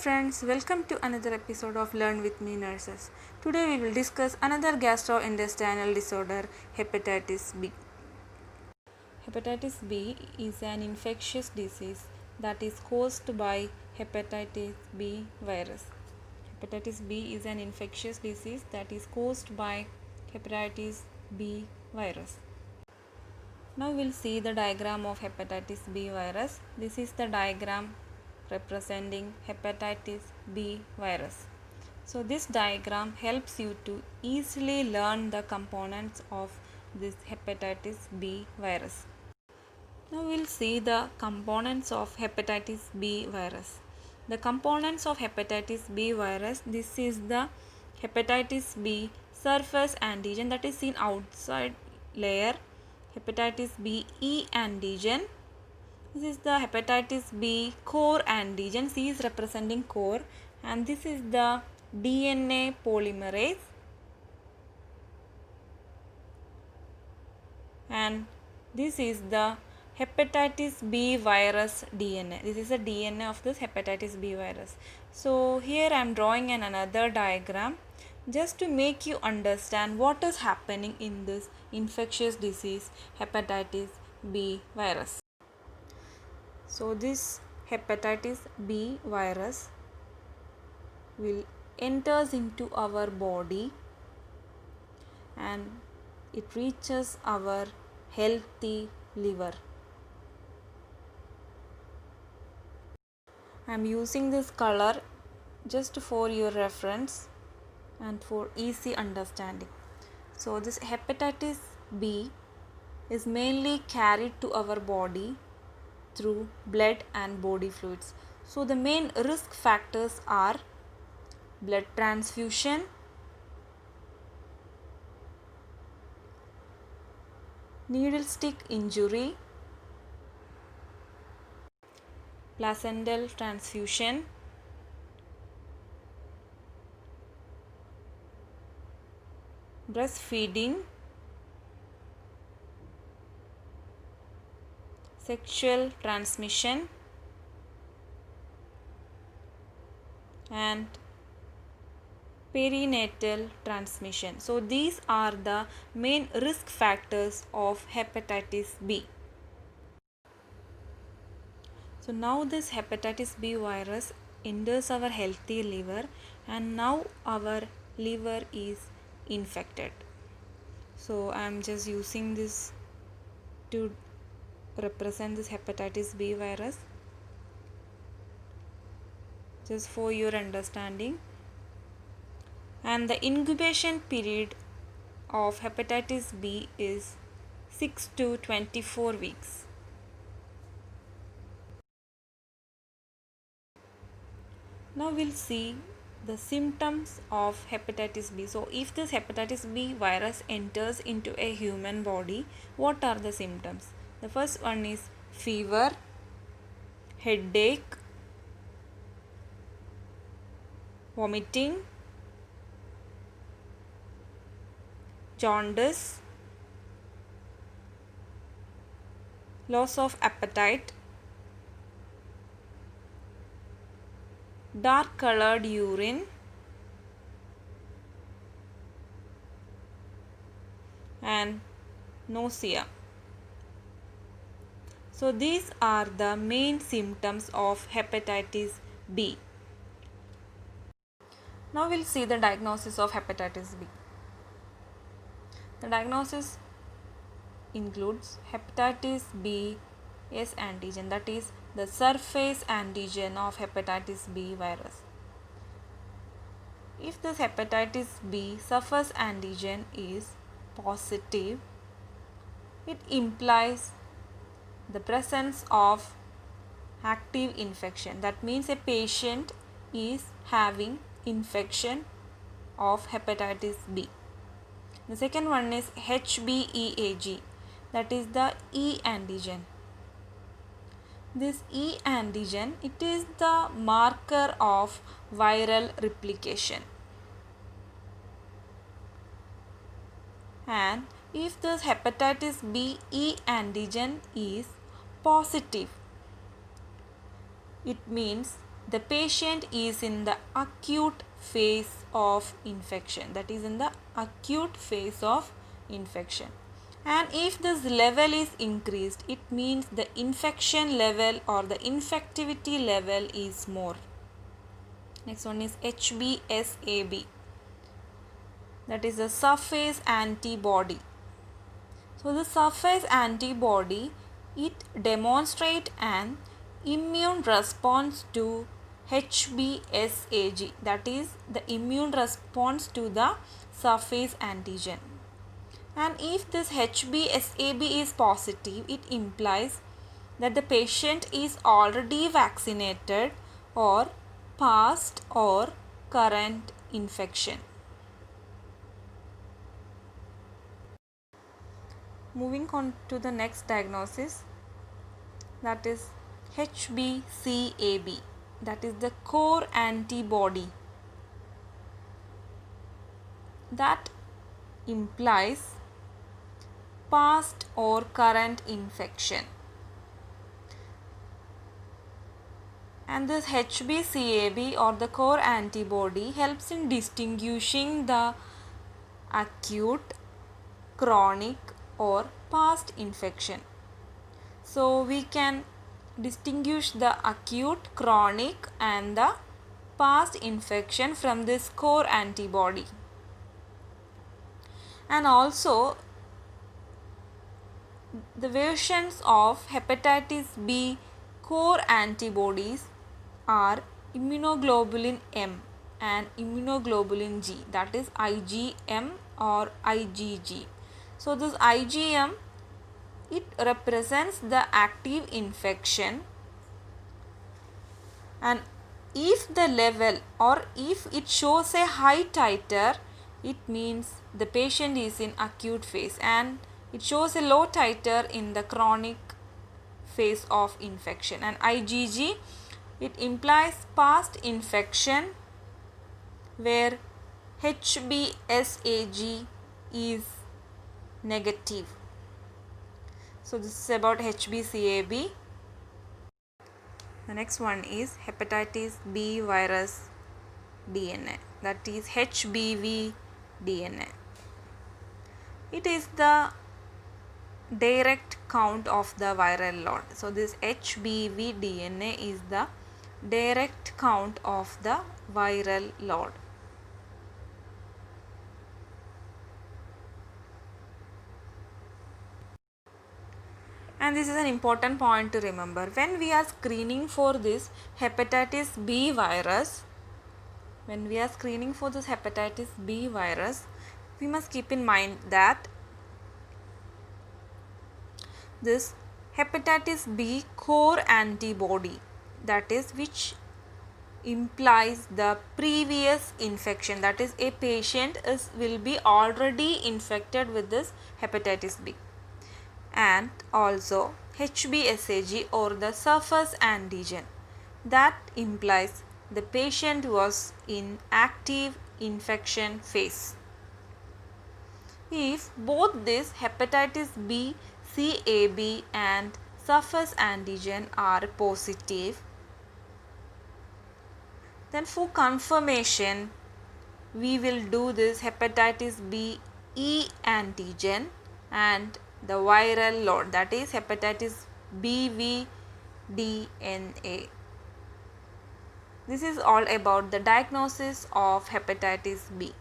friends, welcome to another episode of Learn with Me Nurses. Today we will discuss another gastrointestinal disorder, hepatitis B. Hepatitis B is an infectious disease that is caused by hepatitis B virus. Hepatitis B is an infectious disease that is caused by hepatitis B virus. Now we'll see the diagram of hepatitis B virus. This is the diagram representing hepatitis B virus. So this diagram helps you to easily learn the components of this hepatitis B virus. Now we'll see the components of hepatitis B virus. The components of hepatitis B virus, this is the hepatitis B surface antigen that is seen outside layer, hepatitis B E antigen. This is the hepatitis B core antigen. C is representing core, and this is the DNA polymerase, and this is the hepatitis B virus DNA. This is the DNA of this hepatitis B virus. So here I am drawing another diagram just to make you understand what is happening in this infectious disease hepatitis B virus. So this hepatitis B virus will enters into our body and it reaches our healthy liver. I am using this color just for your reference and for easy understanding. So this hepatitis B is mainly carried to our body through blood and body fluids. So the main risk factors are blood transfusion, needle stick injury, placental transfusion, breastfeeding, sexual transmission, and perinatal transmission. So these are the main risk factors of hepatitis B. So now this hepatitis B virus enters our healthy liver and now our liver is infected. So I am just using this to represent this hepatitis B virus just for your understanding. And the incubation period of hepatitis B is 6 to 24 weeks. Now we'll see the symptoms of hepatitis B. So if this hepatitis B virus enters into a human body, what are the symptoms? The first one is fever, headache, vomiting, jaundice, loss of appetite, dark colored urine, and nausea. So these are the main symptoms of hepatitis B. Now we'll see the diagnosis of hepatitis B. The diagnosis includes hepatitis B S antigen, that is the surface antigen of hepatitis B virus. If this hepatitis B surface antigen is positive, it implies the presence of active infection. That means a patient is having infection of hepatitis B. The second one is HBeAg, that is the E antigen. This E antigen, it is the marker of viral replication. And if this hepatitis B E antigen is positive, it means the patient is in the acute phase of infection, that is in the acute phase of infection. And if this level is increased, it means the infection level or the infectivity level is more. Next one is HBsAg, that is the surface antibody. So the surface antibody, it demonstrates an immune response to HBsAg, that is the immune response to the surface antigen. And if this HBsAg is positive, it implies that the patient is already vaccinated or past or current infection. Moving on to the next diagnosis, that is HBcAg, that is the core antibody. That implies past or current infection. And this HBcAg or the core antibody helps in distinguishing the acute, chronic or past infection. So we can distinguish the acute, chronic and the past infection from this core antibody. And also the versions of hepatitis B core antibodies are immunoglobulin M and immunoglobulin G, that is IgM or IgG. So this IgM, it represents the active infection, and if the level or if it shows a high titer, it means the patient is in acute phase, and it shows a low titer in the chronic phase of infection. And IgG, it implies past infection where HBsAg is negative. So this is about HBcAg. The next one is hepatitis B virus DNA, that is HBV DNA. It is the direct count of the viral load. So this HBV DNA is the direct count of the viral load. And this is an important point to remember. When we are screening for this hepatitis B virus, we must keep in mind that this hepatitis B core antibody, that is which implies the previous infection, that is a patient will be already infected with this hepatitis B. And also HBsAg or the surface antigen, that implies the patient was in active infection phase. If both this hepatitis B CAB and surface antigen are positive, then for confirmation we will do this hepatitis B E antigen and the viral load, that is hepatitis BV DNA. This is all about the diagnosis of hepatitis B.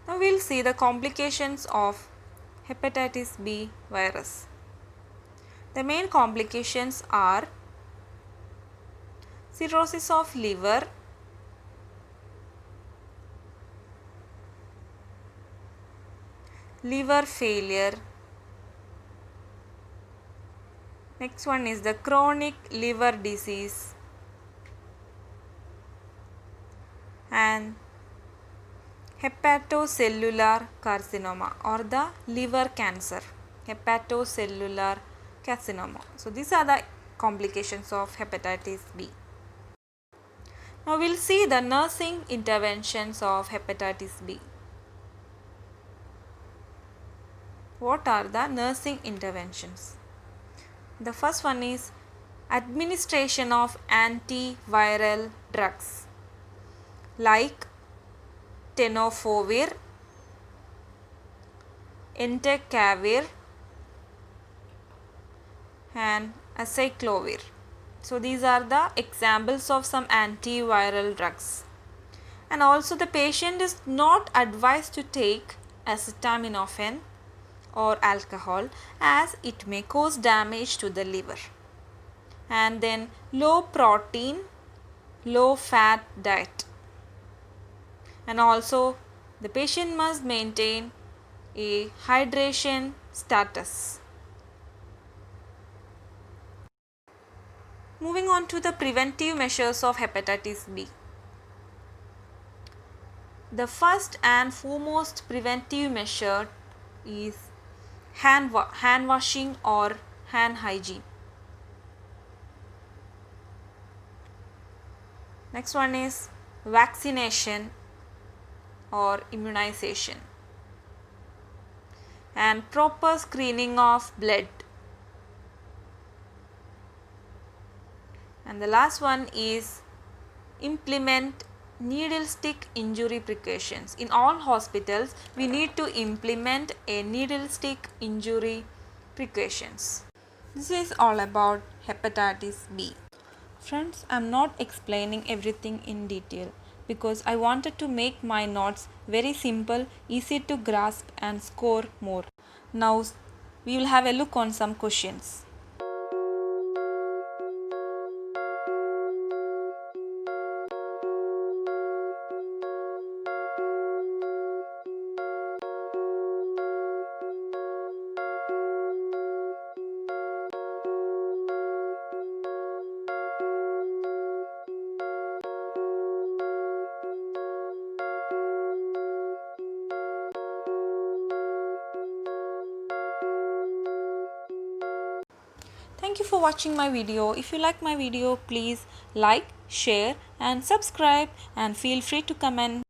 Now we will see the complications of hepatitis B virus. The main complications are cirrhosis of liver, liver failure. Next one is the chronic liver disease and hepatocellular carcinoma or the liver cancer, hepatocellular carcinoma. So these are the complications of hepatitis B. Now we will see the nursing interventions of hepatitis B. What are the nursing interventions? The first one is administration of antiviral drugs like tenofovir, entecavir and acyclovir. So these are the examples of some antiviral drugs. And also the patient is not advised to take acetaminophen or alcohol as it may cause damage to the liver. And then low protein, low fat diet. And also the patient must maintain a hydration status. Moving on to the preventive measures of hepatitis B. The first and foremost preventive measure is hand washing or hand hygiene. Next one is vaccination or immunization and proper screening of blood. And the last one is implement needle stick injury precautions. In all hospitals, we need to implement a needle stick injury precautions. This is all about hepatitis B. Friends, I am not explaining everything in detail because I wanted to make my notes very simple, easy to grasp and score more. Now we will have a look on some questions. Thank you for watching my video. If you like my video, please like, share and subscribe and feel free to comment.